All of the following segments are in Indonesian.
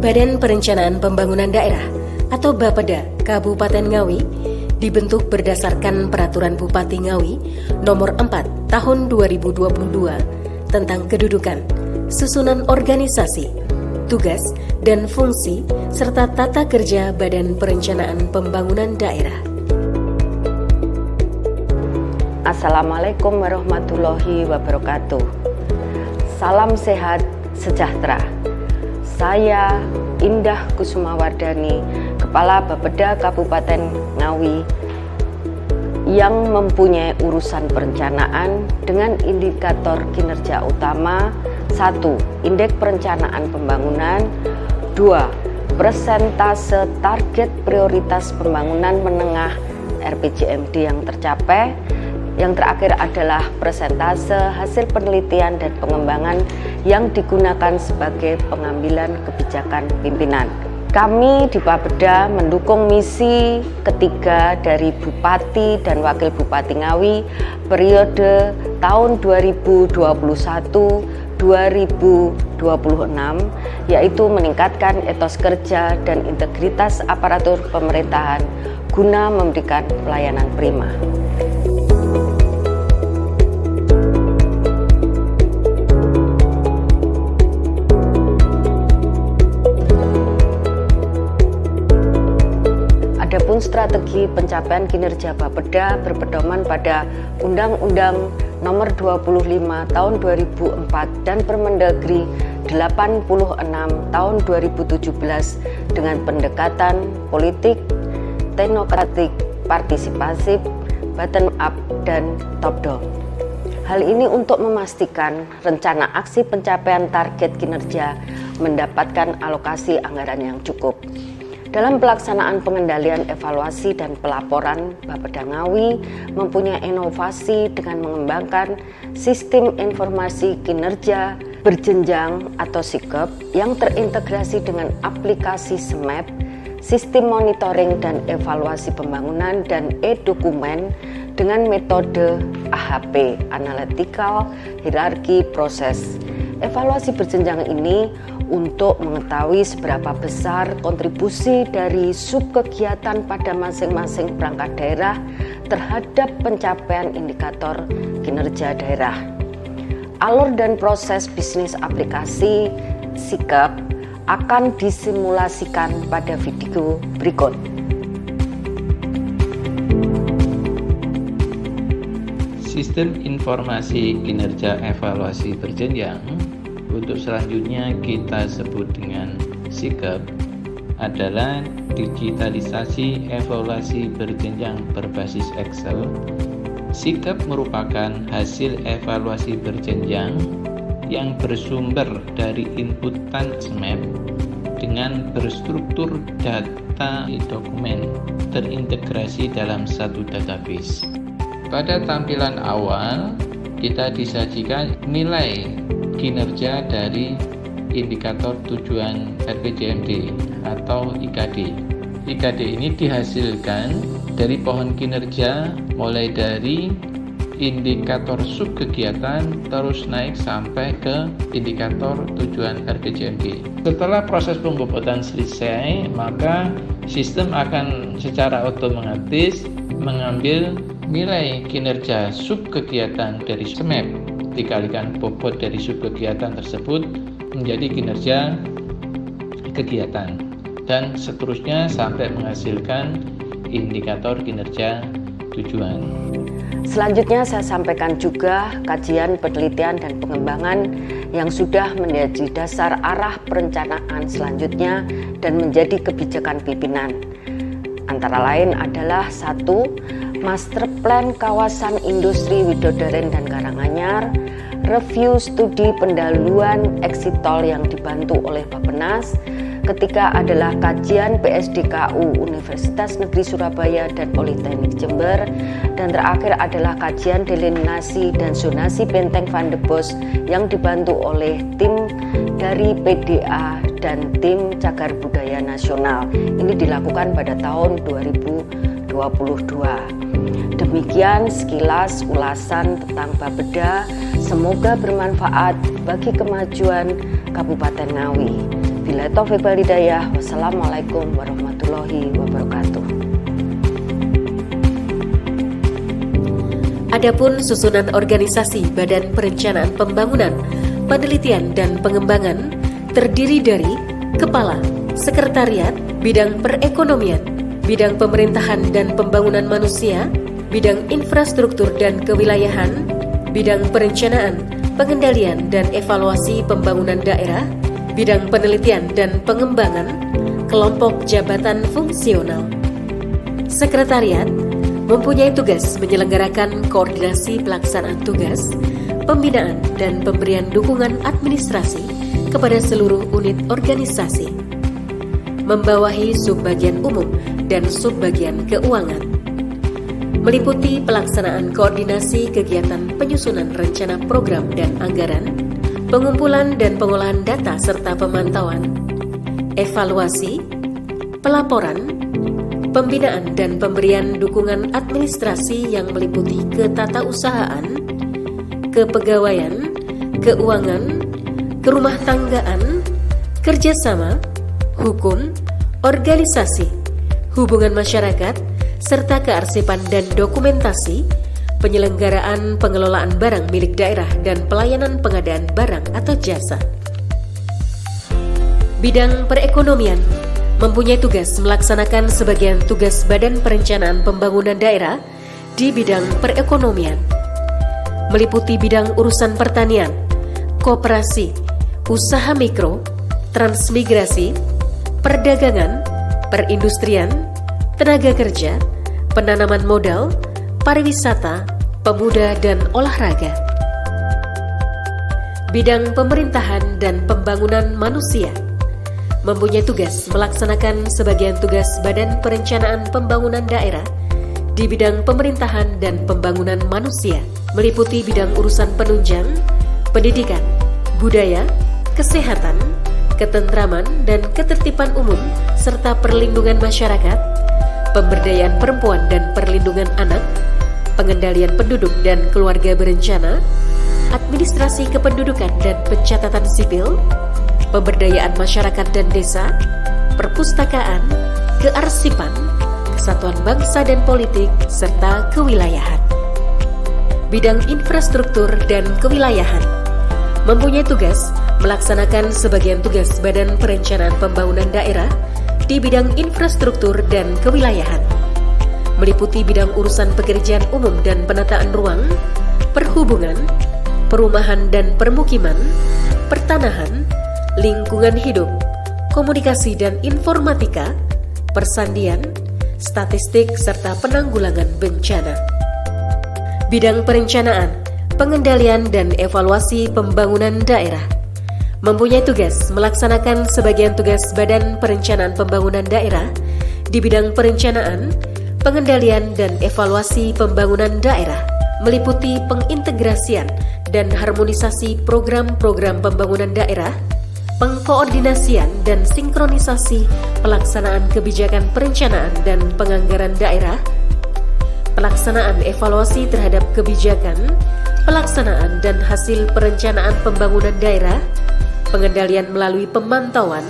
Badan Perencanaan Pembangunan Daerah atau Bapeda Kabupaten Ngawi dibentuk berdasarkan Peraturan Bupati Ngawi Nomor 4 Tahun 2022 tentang kedudukan, susunan organisasi, tugas dan fungsi serta tata kerja Badan Perencanaan Pembangunan Daerah. Assalamualaikum warahmatullahi wabarakatuh. Salam sehat sejahtera. Saya Indah Kusumawardani, Kepala Bapeda Kabupaten Ngawi yang mempunyai urusan perencanaan dengan indikator kinerja utama 1. Indeks perencanaan pembangunan 2. Persentase target prioritas pembangunan menengah RPJMD yang tercapai. Yang terakhir adalah persentase hasil penelitian dan pengembangan yang digunakan sebagai pengambilan kebijakan pimpinan. Kami di Bapeda mendukung misi ketiga dari Bupati dan Wakil Bupati Ngawi periode tahun 2021-2026, yaitu meningkatkan etos kerja dan integritas aparatur pemerintahan guna memberikan pelayanan prima. Adapun strategi pencapaian kinerja Bapeda berpedoman pada Undang-Undang Nomor 25 Tahun 2004 dan Permendagri 86 Tahun 2017 dengan pendekatan politik, teknokratik, partisipasif, bottom up, dan top down. Hal ini untuk memastikan rencana aksi pencapaian target kinerja mendapatkan alokasi anggaran yang cukup. Dalam pelaksanaan pengendalian, evaluasi, dan pelaporan, Bapeda Ngawi mempunyai inovasi dengan mengembangkan sistem informasi kinerja berjenjang atau SIKEP yang terintegrasi dengan aplikasi SMAP, sistem monitoring dan evaluasi pembangunan, dan e-dokumen dengan metode AHP, Analytical Hierarchy Process. Evaluasi berjenjang ini untuk mengetahui seberapa besar kontribusi dari subkegiatan pada masing-masing perangkat daerah terhadap pencapaian indikator kinerja daerah. Alur dan proses bisnis aplikasi SIKEP akan disimulasikan pada video berikut. Sistem informasi kinerja evaluasi berjenjang untuk selanjutnya kita sebut dengan SIKEP adalah digitalisasi evaluasi berjenjang berbasis Excel. SIKEP merupakan hasil evaluasi berjenjang yang bersumber dari inputan SMAP dengan berstruktur data dokumen terintegrasi dalam satu database. Pada tampilan awal, kita disajikan nilai kinerja dari indikator tujuan RPJMD atau IKD. IKD ini dihasilkan dari pohon kinerja mulai dari indikator subkegiatan terus naik sampai ke indikator tujuan RPJMD. Setelah proses pembobotan selesai, maka sistem akan secara otomatis mengambil nilai kinerja subkegiatan dari SMAP dikalikan bobot dari subkegiatan tersebut menjadi kinerja kegiatan dan seterusnya sampai menghasilkan indikator kinerja tujuan. Selanjutnya saya sampaikan juga kajian, penelitian, dan pengembangan yang sudah menjadi dasar arah perencanaan selanjutnya dan menjadi kebijakan pimpinan. Antara lain adalah 1. Master Plan Kawasan Industri Widodaren dan Karanganyar, review studi pendahuluan exit tol yang dibantu oleh Bappenas. Ketiga adalah kajian PSDKU Universitas Negeri Surabaya dan Politeknik Jember. Dan terakhir adalah kajian delineasi dan zonasi Benteng Van de Bos yang dibantu oleh tim dari PDA dan tim Cagar Budaya Nasional. Ini dilakukan pada tahun 2022. Demikian sekilas ulasan tentang Bapeda. Semoga bermanfaat bagi kemajuan Kabupaten Ngawi. Wabillahi taufiq wal hidayah. Wassalamualaikum warahmatullahi wabarakatuh. Adapun susunan organisasi Badan Perencanaan Pembangunan, Penelitian dan Pengembangan terdiri dari Kepala, Sekretariat, Bidang Perekonomian, Bidang Pemerintahan dan Pembangunan Manusia, Bidang Infrastruktur dan Kewilayahan, Bidang Perencanaan, Pengendalian dan Evaluasi Pembangunan Daerah, Bidang Penelitian dan Pengembangan, Kelompok Jabatan Fungsional. Sekretariat mempunyai tugas menyelenggarakan koordinasi pelaksanaan tugas, pembinaan dan pemberian dukungan administrasi kepada seluruh unit organisasi. Membawahi subbagian umum dan subbagian keuangan. Meliputi pelaksanaan koordinasi kegiatan penyusunan rencana program dan anggaran, pengumpulan dan pengolahan data serta pemantauan, evaluasi, pelaporan, pembinaan dan pemberian dukungan administrasi yang meliputi ketatausahaan, kepegawaian, keuangan, kerumah tanggaan, kerjasama, hukum, organisasi, hubungan masyarakat, serta kearsipan dan dokumentasi, penyelenggaraan pengelolaan barang milik daerah dan pelayanan pengadaan barang atau jasa. Bidang perekonomian mempunyai tugas melaksanakan sebagian tugas Badan Perencanaan Pembangunan Daerah di bidang perekonomian, meliputi bidang urusan pertanian, koperasi, usaha mikro, transmigrasi, perdagangan, perindustrian, tenaga kerja, penanaman modal, pariwisata, pemuda dan olahraga. Bidang pemerintahan dan pembangunan manusia mempunyai tugas melaksanakan sebagian tugas Badan Perencanaan Pembangunan Daerah di bidang pemerintahan dan pembangunan manusia, meliputi bidang urusan penunjang, pendidikan, budaya, kesehatan, ketentraman dan ketertiban umum, serta perlindungan masyarakat, pemberdayaan perempuan dan perlindungan anak, pengendalian penduduk dan keluarga berencana, administrasi kependudukan dan pencatatan sipil, pemberdayaan masyarakat dan desa, perpustakaan, kearsipan, kesatuan bangsa dan politik, serta kewilayahan. Bidang infrastruktur dan kewilayahan mempunyai tugas melaksanakan sebagian tugas Badan Perencanaan Pembangunan Daerah di bidang infrastruktur dan kewilayahan, meliputi bidang urusan pekerjaan umum dan penataan ruang, perhubungan, perumahan dan permukiman, pertanahan, lingkungan hidup, komunikasi dan informatika, persandian, statistik, serta penanggulangan bencana. Bidang perencanaan, pengendalian dan evaluasi pembangunan daerah mempunyai tugas melaksanakan sebagian tugas Badan Perencanaan Pembangunan Daerah di bidang perencanaan, pengendalian dan evaluasi pembangunan daerah, meliputi pengintegrasian dan harmonisasi program-program pembangunan daerah, pengkoordinasian dan sinkronisasi pelaksanaan kebijakan perencanaan dan penganggaran daerah, pelaksanaan evaluasi terhadap kebijakan, pelaksanaan dan hasil perencanaan pembangunan daerah, pengendalian melalui pemantauan,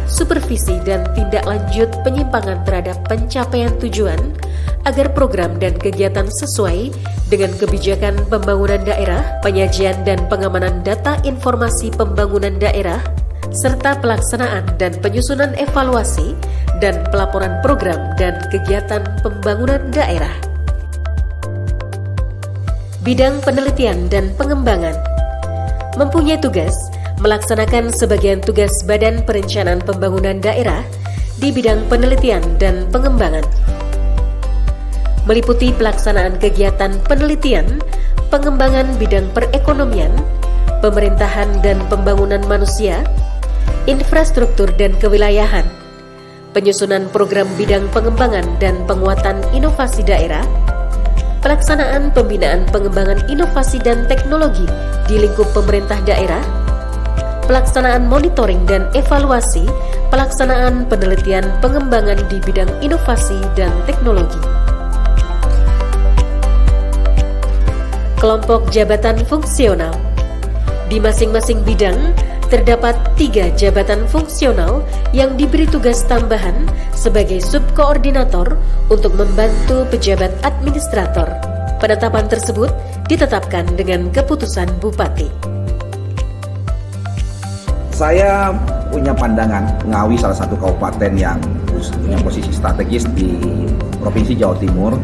supervisi dan tindak lanjut penyimpangan terhadap pencapaian tujuan agar program dan kegiatan sesuai dengan kebijakan pembangunan daerah, penyajian dan pengamanan data informasi pembangunan daerah, serta pelaksanaan dan penyusunan evaluasi dan pelaporan program dan kegiatan pembangunan daerah. Bidang penelitian dan pengembangan mempunyai tugas melaksanakan sebagian tugas Badan Perencanaan Pembangunan Daerah di bidang penelitian dan pengembangan, meliputi pelaksanaan kegiatan penelitian, pengembangan bidang perekonomian, pemerintahan dan pembangunan manusia, infrastruktur dan kewilayahan, penyusunan program bidang pengembangan dan penguatan inovasi daerah, pelaksanaan pembinaan pengembangan inovasi dan teknologi di lingkup pemerintah daerah, pelaksanaan monitoring dan evaluasi pelaksanaan penelitian pengembangan di bidang inovasi dan teknologi. Kelompok jabatan fungsional di masing-masing bidang terdapat 3 jabatan fungsional yang diberi tugas tambahan sebagai subkoordinator untuk membantu pejabat administrator. Penetapan tersebut ditetapkan dengan keputusan Bupati. Saya punya pandangan Ngawi salah satu kabupaten yang punya posisi strategis di Provinsi Jawa Timur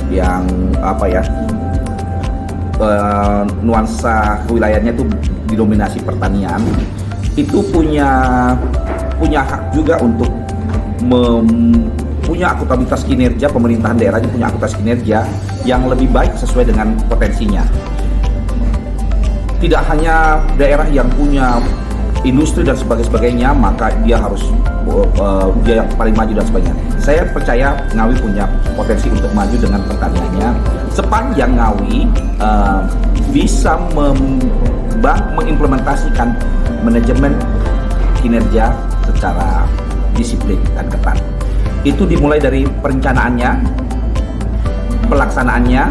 yang nuansa kewilayahannya itu didominasi pertanian, itu punya hak juga untuk punya akuntabilitas kinerja. Pemerintahan daerahnya punya akuntabilitas kinerja yang lebih baik sesuai dengan potensinya. Tidak hanya daerah yang punya industri dan sebagainya, maka dia harus dia yang paling maju dan sebagainya. Saya percaya Ngawi punya potensi untuk maju dengan pertaniannya sepanjang Ngawi bisa mengimplementasikan manajemen kinerja secara disiplin dan ketat. Itu dimulai dari perencanaannya, pelaksanaannya,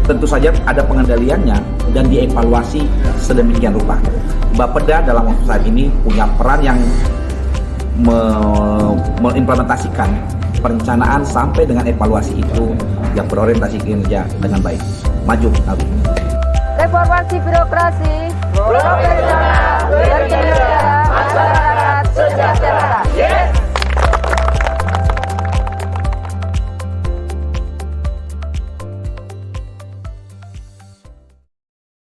tentu saja ada pengendaliannya dan dievaluasi sedemikian rupa. Bapeda dalam waktu saat ini punya peran yang mengimplementasikan perencanaan sampai dengan evaluasi itu yang berorientasi kinerja dengan baik. Maju, Ngawi. Reformasi birokrasi, berkinerja, masyarakat.